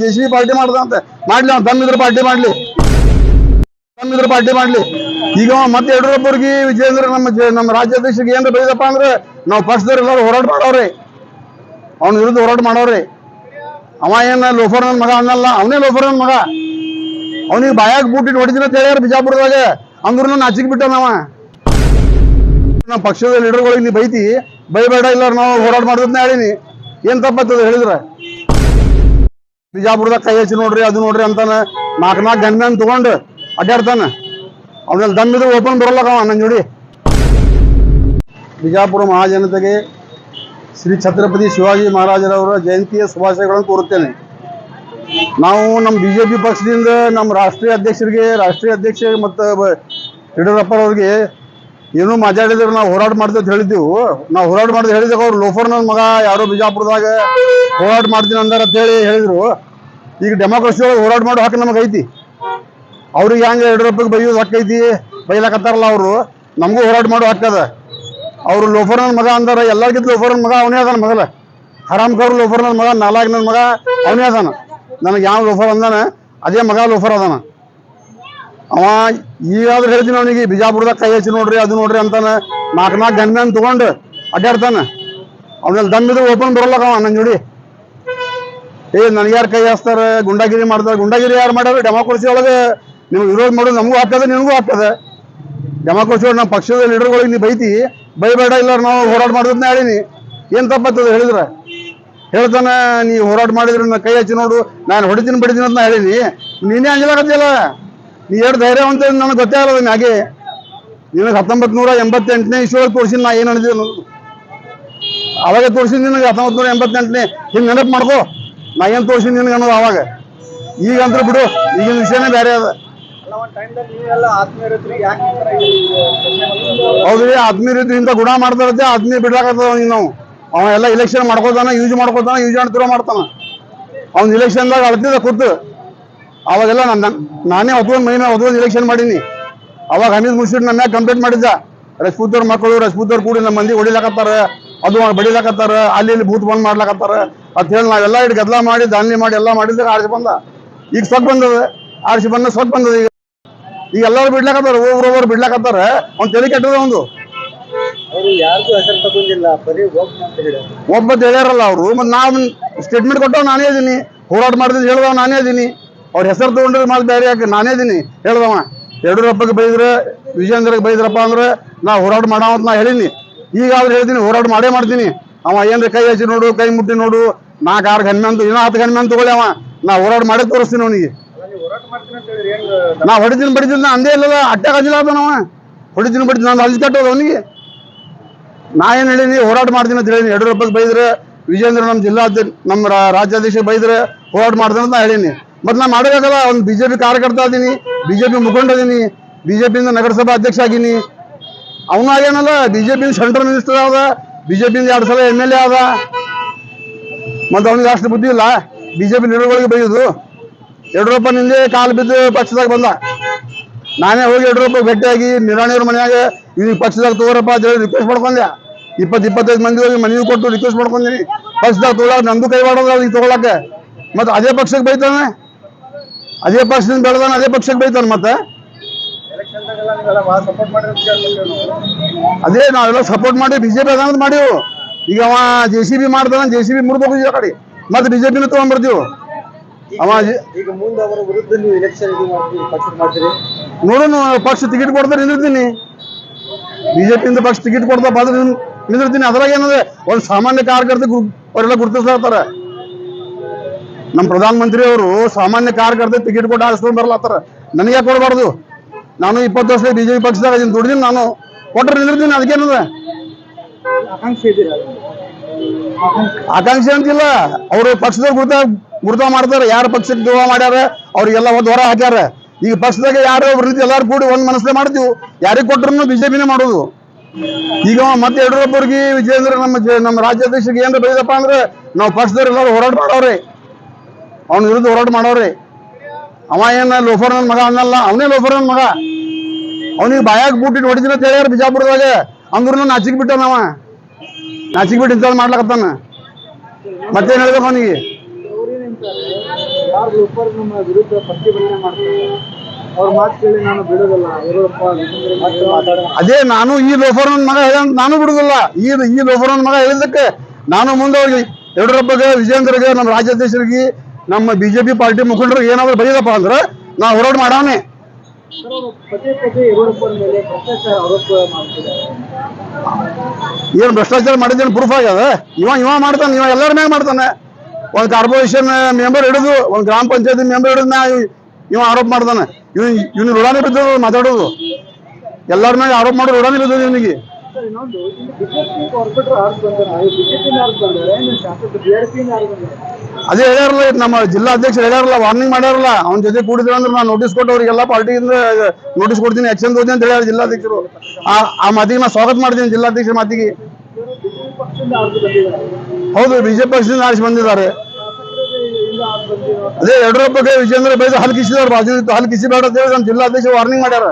JCB party ಮಾಡ್ದಂತೆ ಮಾಡ್ಲಿ, ಅವ್ನು ತಮ್ಮಿದ್ರ party ಮಾಡ್ಲಿ. ಈಗ ಮತ್ತೆ ಯಡಿಯೂರಪ್ಪರಿಗೆ ವಿಜಯೇಂದ್ರ ನಮ್ಮ ರಾಜ್ಯಾಧ್ಯಕ್ಷರಿಗೆ ಏನ್ ಬೈದಪ್ಪ ಅಂದ್ರೆ ನಾವು ಪಕ್ಷದವ್ರು ಎಲ್ಲರೂ ಹೋರಾಟ ಮಾಡವ್ರಿ, ಅವ್ನ ವಿರುದ್ಧ ಹೋರಾಟ ಮಾಡವ್ರಿ. ಅವ ಏನ ಲೋಫರ್ ನನ್ ಮಗ ಅನ್ನಲ್ಲ, ಅವನೇ ಲೋಫರ್ ನನ್ ಮಗ. ಅವನಿಗೆ ಬಾಯಾಗ ಬೂಟಿಟ್ಟು ಹೊಡಿದಿನ ಅಂತ ಹೇಳ್ಯಾರ ಬಿಜಾಪುರದಾಗ, ಅಂದ್ರೂ ನಾಚಿಕ್ ಬಿಟ್ಟ ನಾವ. ನಮ್ಮ ಪಕ್ಷದ ಲೀಡರ್ಗಳಿಗೆ ನೀ ಬೈಬೇಡ, ಇಲ್ಲ ನಾವು ಹೋರಾಟ ಮಾಡೋದನ್ನ ಹೇಳಿನಿ. ಏನ್ ತಪ್ಪತ್ತದ ಹೇಳಿದ್ರ? ಬಿಜಾಪುರದಾಗ ಕೈ ಹಚ್ಚಿ ನೋಡ್ರಿ, ಅದು ನೋಡ್ರಿ ಅಂತಾನ. ನಾಲ್ಕು ಗಂಡನ ತಗೊಂಡು ಅಡ್ಡಾಡ್ತಾನ. ಅವನಲ್ಲಿ ದಮ್ಮಿದ್ರೆ ಓಪನ್ ಬರಲ್ಲ ನನ್ನ ಜೋಡಿ. ಬಿಜಾಪುರ ಮಹಾಜನತೆಗೆ ಶ್ರೀ ಛತ್ರಪತಿ ಶಿವಾಜಿ ಮಹಾರಾಜರವರ ಜಯಂತಿಯ ಶುಭಾಶಯಗಳನ್ನು ಕೋರುತ್ತೇನೆ. ನಾವು ನಮ್ಮ ಬಿಜೆಪಿ ಪಕ್ಷದಿಂದ ನಮ್ಮ ರಾಷ್ಟ್ರೀಯ ಅಧ್ಯಕ್ಷ ಮತ್ತು ಯಡಿಯೂರಪ್ಪರವ್ರಿಗೆ ಏನೂ ಮಾತಾಡಿದ್ರು ನಾವು ಹೋರಾಟ ಮಾಡ್ತೀವಿ ಅಂತ ಹೇಳಿದ್ದೆವು. ನಾವು ಹೋರಾಟ ಮಾಡಿದ್ ಹೇಳಿದಾಗ ಅವ್ರು ಲೋಫರ್ ನನ್ನ ಮಗ ಯಾರೋ ಬಿಜಾಪುರದಾಗ ಹೋರಾಟ ಮಾಡ್ತೀನಿ ಅಂದಾರ ಅಂತ ಹೇಳಿದ್ರು. ಈಗ ಡೆಮೋಕ್ರಸಿ ಒಳಗೆ ಹೋರಾಟ ಮಾಡೋ ಹಕ್ಕು ನಮಗೆ ಐತಿ. ಅವ್ರಿಗೆ ಹೆಂಗೆ ಯಡಿಯೂರಪ್ಪಗೆ ಬೈಯೋದು ಹಕ್ಕು ಐತಿ, ಬೈಲಾಕತ್ತಾರಲ್ಲ ಅವರು, ನಮಗೂ ಹೋರಾಟ ಮಾಡೋ ಹಕ್ಕದ. ಅವರು ಲೋಫರ್ ನನ್ನ ಮಗ ಅಂದಾರ, ಎಲ್ಲರಿಗಿಂತ ಲೋಫರ್ ನನ್ನ ಮಗ ಅವನೇ ಅದಾನ. ಮೊದಲ ಹರಾಮ್ಕರ್ ಲೋಫರ್ ನನ್ನ ಮಗ, ನಾಲ್ಕು ನನ್ನ ಮಗ ಅವನೇ ಅದಾನ. ನನಗೆ ಯಾವ ಲೋಫರ್ ಅಂದಾನ ಅದೇ ಮಗ ಲೋಫರ್ ಅದಾನ. ಅವ ಈಗಾದ್ರೂ ಹೇಳ್ತೀನಿ ಅವನಿಗೆ ಬಿಜಾಪುರದಾಗ ಕೈ ಹಚ್ಚಿ ನೋಡ್ರಿ, ಅದು ನೋಡ್ರಿ ಅಂತಾನ. ನಾಲ್ಕು ಗಂಡನ ತಗೊಂಡು ಅಡ್ಡಾಡ್ತಾನ. ಅವನಲ್ಲಿ ದಮ್ಮಿದ್ರೆ ಓಪನ್ ಬರಲ್ಲ ನನ್ನ ಜೋಡಿ. ನನಗೆ ಯಾರು ಕೈ ಹಚ್ತಾರ, ಗುಂಡಾಗಿರಿ ಮಾಡ್ತಾರೆ. ಗುಂಡಾಗಿರಿ ಯಾರು ಮಾಡ್ಯಾರ? ಡೆಮೋಕ್ರಸಿ ಒಳಗೆ ನಿಮ್ಗೆ ವಿರೋಧ ಮಾಡೋದು ನಮಗೂ ಆಗ್ತದೆ, ನಿನಗೂ ಆಗ್ತದೆ. ಡೆಮೋಕ್ರಸಿ ಒಳಗೆ ನಮ್ಮ ಪಕ್ಷದ ಲೀಡರ್ಗಳಿಗೆ ನೀ ಬೈಬೇಡ, ಇಲ್ಲ ನಾವು ಹೋರಾಟ ಮಾಡೋದನ್ನ ಹೇಳಿನಿ. ಏನ್ ತಪ್ಪತ್ತದ ಹೇಳಿದ್ರ? ಹೇಳ್ತಾನ ನೀ ಹೋರಾಟ ಮಾಡಿದ್ರೆ ನನ್ನ ಕೈ ಹಚ್ಚಿ ನೋಡು, ನಾನು ಹೊಡಿತೀನಿ ಬಿಡ್ತೀನಿ ಅಂತ ಹೇಳಿನಿ. ನೀನೇ ಅಂಜಲಾಗತ್ತಿಲ್ಲ. ನೀ ಎಷ್ಟು ಧೈರ್ಯವಂತ ನನಗೆ ಗೊತ್ತೇ ಆಗಲ್ಲ. ಮ್ಯಾಗೆ ನಿನಗೆ 1988ನೇ ಇಸ್ವಿಯೊಳಗೆ ತೋರಿಸಿನ ನಾ ಏನು ಅನಿಸಿದೆ ಅವಾಗ ತೋರಿಸಿದ್ ನಿನಗೆ. 1988ನೇ ಹಿಂಗೆ ನೆನಪು ಮಾಡ್ಕೋ, ನಾ ಏನು ತೋರಿಸಿದ್ ನಿನಗೆ ಅನ್ನೋದು ಅವಾಗ. ಈಗಂದ್ರೆ ಬಿಡು, ಈಗಿನ ವಿಷಯನೇ ಬೇರೆ ಅದ. ಹೌದ್ರಿ, ಆತ್ಮೀಯರಿಂದ ಗುಣ ಮಾಡ್ತಾರತ್ತೆ, ಆತ್ಮೀಯ ಬಿಡ್ಲಾಕತ್ತದ ನಾವು. ಅವ ಎಲ್ಲ ಇಲೆಕ್ಷನ್ ಮಾಡ್ಕೋತಾನ, ಯೂಸ್ ಮಾಡ್ತಾನ, ಮಾಡ್ತಾನ. ಅವ್ನ ಇಲೆಕ್ಷನ್ದಾಗ ಅಳ್ತಿದ್ದ ಕೂತು. ಅವಾಗೆಲ್ಲ ನಾನೇ ಹೊತ್ಕೊಂಡು ಇಲೆಕ್ಷನ್ ಮಾಡೀನಿ. ಅವಾಗ ಹಮೀದ್ ಮುರ್ಷಿದ್ ನನ್ನ ಕಂಪ್ಲೇಂಟ್ ಮಾಡಿದ್ದ, ರಜಪೂತ್ ಅವ್ರ ಕೂಡಿ ನಮ್ಮ ಮಂದಿ ಹೊಡಿಲಾಕತ್ತಾರ, ಅದು ಬಡಿಲಾಕತ್ತಾರ, ಅಲ್ಲಿ ಬೂತ್ ಬಂದ್ ಮಾಡ್ಲಾಕತ್ತಾರ ಅಂತ ಹೇಳಿ ನಾವೆಲ್ಲ ಇಟ್ಟು ಗದ್ದಲ ಮಾಡಿ ದಾನ್ಲಿ ಮಾಡಿ ಎಲ್ಲ ಮಾಡಿದ್ರೆ ಆರಿಸಿ ಬಂದ. ಈಗ ಸೊಕ್ ಬಂದದ, ಆರಿಸಿ ಸೊಕ್ ಬಂದದ. ಈಗ ಎಲ್ಲರೂ ಬಿಡ್ಲಾಕತ್ತಾರ, ಒಬ್ರೊಬ್ರು ಬಿಡ್ಲಾಕತ್ತಾರ. ಅವ್ನು ತಲೆ ಕೆಟ್ಟದ. ಒಂದು ಒಬ್ಬ ಹೇಳ್ಯಾರಲ್ಲ ಅವರು. ಮತ್ತೆ ನಾವು ಸ್ಟೇಟ್ಮೆಂಟ್ ಕೊಟ್ಟವ್ ನಾನೇ ಇದೀನಿ, ಹೋರಾಟ ಮಾಡಿದ್ ಹೇಳ್ದವ ನಾನೇ ಇದೀನಿ. ಅವ್ರ ಹೆಸರು ತಗೊಂಡ್ರೆ ಮಾತು ಬೇರೆ ಯಾಕೆ, ನಾನೇ ಇದೀನಿ ಹೇಳ್ದವ. ಯಡಿಯೂರಪ್ಪಗೆ ಬೈದ್ರೆ, ವಿಜಯೇಂದ್ರಗೆ ಬೈದ್ರಪ್ಪ ಅಂದ್ರೆ ನಾ ಹೋರಾಟ ಮಾಡೋ ಅಂತ ನಾ ಹೇಳಿನಿ. ಈಗಾದ್ರೂ ಹೇಳ್ತೀನಿ, ಹೋರಾಟ ಮಾಡೇ ಮಾಡ್ತೀನಿ. ಅವ ಏನ್ರಿ ಕೈ ಹಚ್ಚಿ ನೋಡು, ಕೈ ಮುಟ್ಟಿ ನೋಡು, 4-6 ಗನ್ಮ್ಯಾನ್ ಇನ್ನೂ 10 ಗನ್ಮ್ಯಾನ್ ತಗೊಳ್ಳಿ, ಅವ ನಾ ಹೋರಾಟ ಮಾಡೇ ತೋರಿಸ್ತೀನಿ ಅವನಿಗೆ. ನಾ ಹೊಡಿತೀನಿ ಬಡಿತೀನಿ ಅಂದೇ ಇಲ್ಲದ, ಅಟ್ಟಾಗ ಹಚ್ಚಿಲ್ಲ ನಾವ. ಹೊಡಿತೀನಿ ಬಡಿತೀನಿ ನಾನು ಹಚ್ಚಿ ಕಟ್ಟೋದು ಅವನಿಗೆ. ನಾ ಏನ್ ಹೇಳಿನಿ, ಹೋರಾಟ ಮಾಡ್ತೀನಿ ಅಂತ ಹೇಳಿನಿ. ಯಡಿಯೂರಪ್ಪಗೆ ಬೈದ್ರೆ, ವಿಜಯೇಂದ್ರ ನಮ್ಮ ರಾಜ್ಯಾಧ್ಯಕ್ಷ ಬೈದ್ರೆ ಹೋರಾಟ ಮಾಡ್ತೀನಿ ಅಂತ ನಾ ಹೇಳಿನಿ. ಮತ್ತೆ ನಾ ಮಾಡಬೇಕಲ್ಲ. ಒಂದು ಬಿಜೆಪಿ ಕಾರ್ಯಕರ್ತ ಅದೀನಿ, ಬಿಜೆಪಿ ಮುಖಂಡ ಅದೀನಿ, ಬಿಜೆಪಿಯಿಂದ ನಗರಸಭಾ ಅಧ್ಯಕ್ಷ ಆಗೀನಿ. ಅವನು ಆಗೇನಲ್ಲ, ಬಿಜೆಪಿ ಸೆಂಟ್ರಲ್ ಮಿನಿಸ್ಟರ್ ಆದ, ಬಿಜೆಪಿಯಿಂದ 2 ಸಲ MLA ಆದ. ಮತ್ತೆ ಅವನಿಗೆ ಅಷ್ಟು ಬುದ್ಧಿ ಇಲ್ಲ ಬಿಜೆಪಿ ಲೀಡರ್ಗಳಿಗೆ ಬೈಯೋದು. ಯಡಿಯೂರಪ್ಪ ನಿಂದೆ ಕಾಲು ಬಿದ್ದು ಪಕ್ಷದಾಗ ಬಂದ. ನಾನೇ ಹೋಗಿ ಯಡಿಯೂರಪ್ಪ ಭೇಟಿಯಾಗಿ ನಿರಾಣಿಯವ್ರ ಮನೆಯಾಗ ಇವ್ನಿಗೆ ಪಕ್ಷದಾಗ ತಗೋರಪ್ಪ ಅಂತ ಹೇಳಿ ರಿಕ್ವೆಸ್ಟ್ ಮಾಡ್ಕೊಂಡೆ. 20-25 ಮಂದಿ ಹೋಗಿ ಮನವಿ ಕೊಟ್ಟು ರಿಕ್ವೆಸ್ಟ್ ಮಾಡ್ಕೊಂತೀನಿ. ಪಕ್ಷದಾಗ ತಗೊಳಕ್ ನಂದು ಕೈ ಮಾಡೋದು ಅವ್ರಿಗೆ ತಗೊಳಕ್ಕೆ. ಮತ್ತೆ ಅದೇ ಪಕ್ಷಕ್ಕೆ ಬೈತಾನೆ, ಅದೇ ಪಕ್ಷದಿಂದ ಬೆಳೆದಾನ, ಅದೇ ಪಕ್ಷಕ್ಕೆ ಬೈತಾನೆ. ಮತ್ತೆ ಅದೇ ನಾವೆಲ್ಲ ಸಪೋರ್ಟ್ ಮಾಡಿ ಬಿಜೆಪಿ ಅದ ಮಾಡಿವು. ಈಗ ಅವ JCB ಮಾಡ್ತಾನ, JCB ಮುರ್ಬೇಕು ಆ ಕಡೆ, ಮತ್ತೆ ಬಿಜೆಪಿನ ತಗೊಂಡ್ಬರ್ತೀವಿ. ಅವ ಈಗ ಮುಂದೆ ಅವರ ವಿರುದ್ಧ ನೀವು ಎಲೆಕ್ಷನ್ ನೋಡೋಣ. ಪಕ್ಷ ಟಿಕೆಟ್ ಕೊಡ್ತಾರೆ ನಿಂದಿರ್ತೀನಿ, ಬಿಜೆಪಿಯಿಂದ ಪಕ್ಷ ಟಿಕೆಟ್ ಕೊಡ್ತಾ ಬಂದ್ರೆ ನಿಂದಿರ್ತೀನಿ. ಅದ್ರಾಗ ಏನಂದ್ರೆ ಒಂದು ಸಾಮಾನ್ಯ ಕಾರ್ಯಕರ್ತ ಅವರೆಲ್ಲ ಗುರುತಿಸ್ಲಾಗ್ತಾರೆ. ನಮ್ಮ ಪ್ರಧಾನ ಮಂತ್ರಿ ಅವರು ಸಾಮಾನ್ಯ ಕಾರ್ಯಕರ್ತ ಟಿಕೆಟ್ ಕೊಟ್ಟು ಆರಿಸ್ಕೊಂಡು ಬರ್ಲಾತ್ತಾರ. ನನಗೆ ಯಾಕೆ ಕೊಡಬಾರ್ದು? ನಾನು 20 ವರ್ಷ ಬಿಜೆಪಿ ಪಕ್ಷದಾಗ ದುಡ್ದಿನಿ. ನಾನು ಕೊಟ್ಟರೆ ನಿಂದಿರ್ತೀನಿ. ಅದಕ್ಕೇನದ ಆಕಾಂಕ್ಷೆ ಅಂತಿಲ್ಲ. ಅವರು ಪಕ್ಷದಾಗ ಗುರುತ ಮಾಡ್ತಾರೆ. ಯಾರು ಪಕ್ಷಕ್ಕೆ ದ್ರೋಹ ಮಾಡ್ಯಾರ ಅವ್ರಿಗೆಲ್ಲ ಒಂದು ಹೊರ ಹಾಕ್ಯಾರ. ಈಗ ಪಕ್ಷದಾಗ ಯಾರೋ ಒಬ್ರು ರೀತಿ ಎಲ್ಲಾರು ಕೂಡಿ ಒಂದ್ ಮನಸ್ಸೇ ಮಾಡ್ತೀವಿ. ಯಾರಿಗೆ ಕೊಟ್ಟರು ಬಿಜೆಪಿನೇ ಮಾಡೋದು. ಈಗ ಮತ್ತೆ ಯಡಿಯೂರಪ್ಪರಿಗೆ ವಿಜಯೇಂದ್ರ ನಮ್ಮ ರಾಜ್ಯಾಧ್ಯಕ್ಷರಿಗೆ ಏನ್ ಬೈದಪ್ಪ ಅಂದ್ರೆ ನಾವು ಪಕ್ಷದವ್ರು ಎಲ್ಲರೂ ಹೋರಾಟ ಮಾಡವ್ರಿ, ಅವನ ವಿರುದ್ಧ ಹೋರಾಟ ಮಾಡವ್ರಿ. ಅವ ಏನ ಲೋಫರ್ ನನ್ನ ಮಗ ಅನ್ನಲ್ಲ, ಅವನೇ ಲೋಫರ್ ನನ್ನ ಮಗ. ಅವನಿಗೆ ಬಾಯಾಗ ಬೂಟಿಟ್ಟು ಹೊಡಿತೀನಿ ಅಂತ ಹೇಳ್ಯಾರ ಬಿಜಾಪುರದಾಗ, ಅಂದ್ರೂ ನಾಚಿಕ್ ಬಿಟ್ಟ. ನಾಚಿಕ್ ಬಿಟ್ಟು ಇಂಥ ಮಾಡ್ಲಕತ್ತಾನ. ಮತ್ತೇನ್ ಹೇಳ್ಬೇಕು ಅವನಿಗೆ? ಯಾರು ಲೋಪರ್ ನಮ್ಮ ವಿರುದ್ಧ ಪ್ರತಿಭಟನೆ ಮಾಡ್ತಾರೆ ಅವ್ರ ಮಾತು ಕೇಳಿ ನಾನು ಬಿಡೋದಿಲ್ಲ ಯಡಿಯೂರಪ್ಪ ಅದೇ ನಾನು ಈ ಲೋಫರ್ ಮಗ ನಾನು ಬಿಡುದಿಲ್ಲ. ಈ ಲೋಫರ್ ಮಗ ಹೇಳಿದ್ದಕ್ಕೆ ನಾನು ಮುಂದೆ ಹೋಗಿ ಯಡಿಯೂರಪ್ಪಗೆ, ವಿಜೇಂದ್ರಗೆ, ನಮ್ಮ ರಾಜ್ಯಾಧ್ಯಕ್ಷರಿಗೆ, ನಮ್ಮ ಬಿಜೆಪಿ ಪಾರ್ಟಿ ಮುಖಂಡರಿಗೆ ಏನಾದ್ರು ಬೈದಪ್ಪ ಅಂದ್ರೆ ನಾವು ಹೋರಾಟ ಮಾಡವನೇ. ಪದೇ ಪದೇ ಯಡಿಯೂರಪ್ಪನ ಮೇಲೆ ಭ್ರಷ್ಟಾಚಾರ ಆರೋಪ ಮಾಡ್ತಿದ್ದಾರೆ. ಏನ್ ಭ್ರಷ್ಟಾಚಾರ ಮಾಡಿದ್ದೇನು ಪ್ರೂಫ್ ಆಗ್ಯದ? ಇವ ಮಾಡ್ತಾನೆ, ಇವ ಎಲ್ಲರ ಮ್ಯಾಗ ಮಾಡ್ತಾನೆ. ಒಂದ್ ಕಾರ್ಪೊರೇಷನ್ ಮೆಂಬರ್ ಹಿಡಿದು, ಒಂದ್ ಗ್ರಾಮ ಪಂಚಾಯತಿ ಮೆಂಬರ್ ಹಿಡಿದು ಇವ ಆರೋಪ ಮಾಡ್ತಾನೆ. ಇವ್ನ ಋಣಾನೇ ಬಿದ್ದದು ಮಾತಾಡೋದು, ಎಲ್ಲರ ಮ್ಯಾಗ ಆರೋಪ ಮಾಡೋದು ಋಣಾನೇ ಬಿದ್ದದು ಇವನಿಗೆ. ಇನ್ನೊಂದು ಬಿಜೆಪಿ ಕಾರ್ಪೊರೇಟರ್ ಯಾರು ಬಂದಾರೆ, ಬಿಜೆಪಿ ಯಾರು ಬಂದಾರೆ, ಶಾಸಕ BRP ಯಾರು ಬಂದಾರೆ? ಅದೇ ಹೇಳ್ಯಾರಲ್ಲ, ನಮ್ಮ ಜಿಲ್ಲಾಧ್ಯಕ್ಷರು ಹೇಳ್ಯಾರಲ್ಲ, ವಾರ್ನಿಂಗ್ ಮಾಡ್ಯಾರಲ್ಲ, ಅವ್ನ ಜೊತೆ ಕೂಡಿದ್ರೆ ಅಂದ್ರೆ ನಾನು ನೋಟಿಸ್ ಕೊಟ್ಟು ಅವ್ರಿಗೆಲ್ಲ ಪಾರ್ಟಿಯಿಂದ ನೋಟಿಸ್ ಕೊಡ್ತೀನಿ, ಆಕ್ಷನ್ ತಗೋತೀನಿ ಅಂತ ಹೇಳ್ಯಾರ ಜಿಲ್ಲಾಧ್ಯಕ್ಷರು. ಆ ಮಾತಿಗೆ ನಾ ಸ್ವಾಗತ ಮಾಡ್ತೀನಿ, ಜಿಲ್ಲಾಧ್ಯಕ್ಷರ ಮಾತಿಗೆ. ಹೌದು, ಬಿಜೆಪಿ ಪಕ್ಷದಿಂದ ಆರಿಸಿ ಬಂದಿದ್ದಾರೆ. ಅದೇ ಯಡಿಯೂರಪ್ಪಗೆ ವಿಜೇಂದ್ರ ಬೈದು ಹಲ್ ಕಿಸಿದವ್ರು, ಬಾಜು ಇತ್ತು ಹಲ್ ಕಿಸಿ ಬೇಡ ಅಂತ ಹೇಳಿ ನಮ್ಮ ಜಿಲ್ಲಾಧ್ಯಕ್ಷರು ವಾರ್ನಿಂಗ್ ಮಾಡ್ಯಾರ.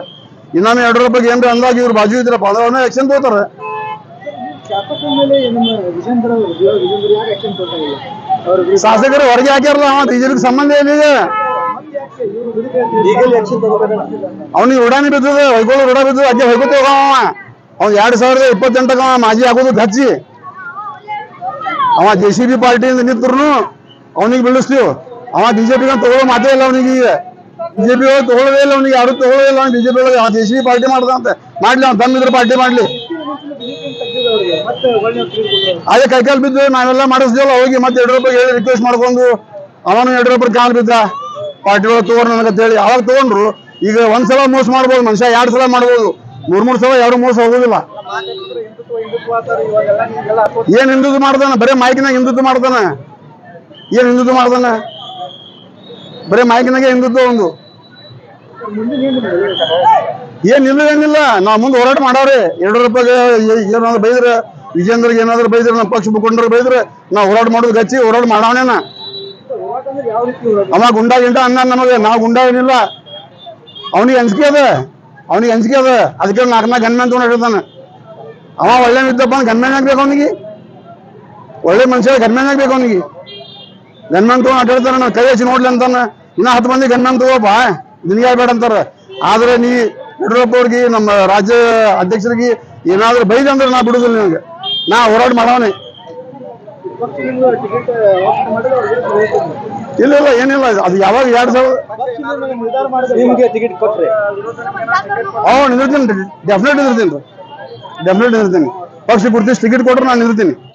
ಇನ್ನೊಮ್ಮೆ ಯಡಿಯೂರಪ್ಪಗೆ ಏನ್ರಿ ಅಂದಾಗಿ ಇವ್ರು ಬಾಜು ಇದ್ರಪ್ಪ ಅಂದ್ರೆ ಅವ್ರನ್ನ ಆಕ್ಷನ್ ತಗೋತಾರೆ. ಶಾಸಕರು ಹೊರಗೆ ಹಾಕ್ಯಾರಲ್ಲ, ಅವ ಬಿಜೆಪಿಗೆ ಸಂಬಂಧ ಏನಿದೆ? ಅವ್ನಿಗೆ ಋಣಾನಿ ಬಿದ್ದದ, ಹೊಯ್ಕೊಳ್ಳೋ ಋಣ ಬಿದ್ದದ, ಅಜ್ಜೆ ಹೊಯ್ಕೋತ ಹೋಗವ. ಅವ್ನು 2028 ಮಾಜಿ ಆಗೋದು ಹಚ್ಚಿ ಅವ JCB ಪಾರ್ಟಿಯಿಂದ ನಿಂತ್ರು ಅವನಿಗೆ ಬೀಳಿಸ್ತೀವಿ. ಅವ ಬಿಜೆಪಿಗೆ ತಗೊಳ್ಳೋ ಮಾತೇ ಇಲ್ಲ ಅವನಿಗೆ. ಈಗ ಬಿಜೆಪಿ ತಗೊಳ್ಳೋದೇ ಇಲ್ಲ ಅವನಿಗೆ, ಯಾರು ತಗೊಳ್ಳೋದೇ ಇಲ್ಲ. ಅವ್ನು ಬಿಜೆಪಿ ಒಳಗೆ JCB ಪಾರ್ಟಿ ಮಾಡ್ದಂತೆ ಮಾಡ್ಲಿ, ಅವ್ನು ತಮ್ಮಿದ್ರ ಪಾರ್ಟಿ ಮಾಡ್ಲಿ. ಅದೇ ಕೈಕಾಲು ಬಿದ್ದು ನಾವೆಲ್ಲ ಮಾಡಿಸ್ದೇವಲ್ಲ ಹೋಗಿ, ಮತ್ತೆ ಯಡಿಯೂರಪ್ಪಗೆ ಹೇಳಿ ರಿಕ್ವೆಸ್ಟ್ ಮಾಡ್ಕೊಂಡು ಅವನು ಯಡಿಯೂರಪ್ಪ ಕಾಲು ಬಿದ್ದ ಪಾರ್ಟಿ ಒಳಗೆ ತಗೊಂಡು ನನಗಂತ ಹೇಳಿ. ಅವಾಗ ತಗೊಂಡ್ರು. ಈಗ ಒಂದ್ಸಲ ಮೋಸ ಮಾಡ್ಬೋದು ಮನುಷ್ಯ, 2 ಸಲ ಮಾಡ್ಬೋದು, 3 ಸಲ ಯಾರು ಮೋಸ ಹೋಗುದಿಲ್ಲ. ಏನ್ ಹಿಂದುತ್ವ ಮಾಡ್ತಾನೆ? ಬರೀ ಮೈಕಿನಾಗ ಹಿಂದುತ್ವ ಮಾಡ್ತಾನೆ. ಏನ್ ಹಿಂದುತ್ವ ಮಾಡ್ತಾನೆ? ಬರೀ ಮೈಕಿನಾಗೆ ಹಿಂದುತ್ವ. ಒಂದು ಏನಿಲ್ಲ, ನಾವು ಮುಂದೆ ಹೋರಾಟ ಮಾಡವ್ರಿ. ಯಡಿಯೂರಪ್ಪಗೆ ಏನಾದ್ರು ಬೈದ್ರೆ, ವಿಜೇಂದ್ರಗೆ ಏನಾದ್ರು ಬೈದ್ರೆ, ನಮ್ಮ ಪಕ್ಷ ಮುಖಂಡರು ಬೈದ್ರೆ ನಾವು ಹೋರಾಟ ಮಾಡೋದು ಗಚ್ಚಿ ಹೋರಾಟ ಮಾಡವನೇನ. ಅವ ಗುಂಡಾ ಅನ್ನ ನಮಗೆ, ನಾವು ಗುಂಡಾ ಏನಿಲ್ಲ. ಅವನಿಗೆ ಅಂಜಿಕೆ ಅದ, ಅದಕ್ಕೆ 4 ಗನ್ಮ್ಯಾನ್ ತಗೊಂಡಿರ್ತಾನೆ. ಅವ ಒಳ್ಳೆ ಇದ್ದಪ್ಪ ಗನ್ಮ್ಯಾನ್ ಆಗ್ಬೇಕು ಅವನಿಗೆ, ಒಳ್ಳೆ ಮನುಷ್ಯ ಗನ್ಮ್ಯಾನ್ ಆಗ್ಬೇಕು ಅವನಿಗೆ. ಗನ್ಮ್ಯಾನ್ ತಗೊಂಡು ಅಡ್ಡಾಡ್ತಾನೆ, ನಾವು ಕೈ ಹಚ್ಚಿ ನೋಡ್ಲಿ ಅಂತಾನೆ. ಇನ್ನ 10 ಮಂದಿ ಗನ್ಮ್ಯಾನ್ ತಗೋಪ್ಪ, ನಿನಗೆ ಬೇಡ ಅಂತಾರ. ಆದ್ರೆ ನೀ ಯಡಿಯೂರಪ್ಪ ಅವ್ರಿಗೆ, ನಮ್ಮ ರಾಜ್ಯ ಅಧ್ಯಕ್ಷರಿಗೆ ಏನಾದ್ರು ಬೈದ ಅಂದ್ರೆ ನಾ ಬಿಡುದಿಲ್ಲ ನಿನಗೆ, ನಾ ಹೋರಾಟ ಮಾಡವನೇ. ಇಲ್ಲ ಏನಿಲ್ಲ, ಅದು ಯಾವಾಗ 2000 ನಿಮ್ಗೆ ಟಿಕೆಟ್ ಕೊಟ್ರೆ ನಿಂದಿರ್ತೀನಿ, ಡೆಫಿನೆಟ್ ನಿಂದಿರ್ತೀನಿ. ಪಕ್ಷ ಗುರುತಿಸಿ ಟಿಕೆಟ್ ಕೊಟ್ರೆ ನಾನು ನಿಂದಿರ್ತೀನಿ.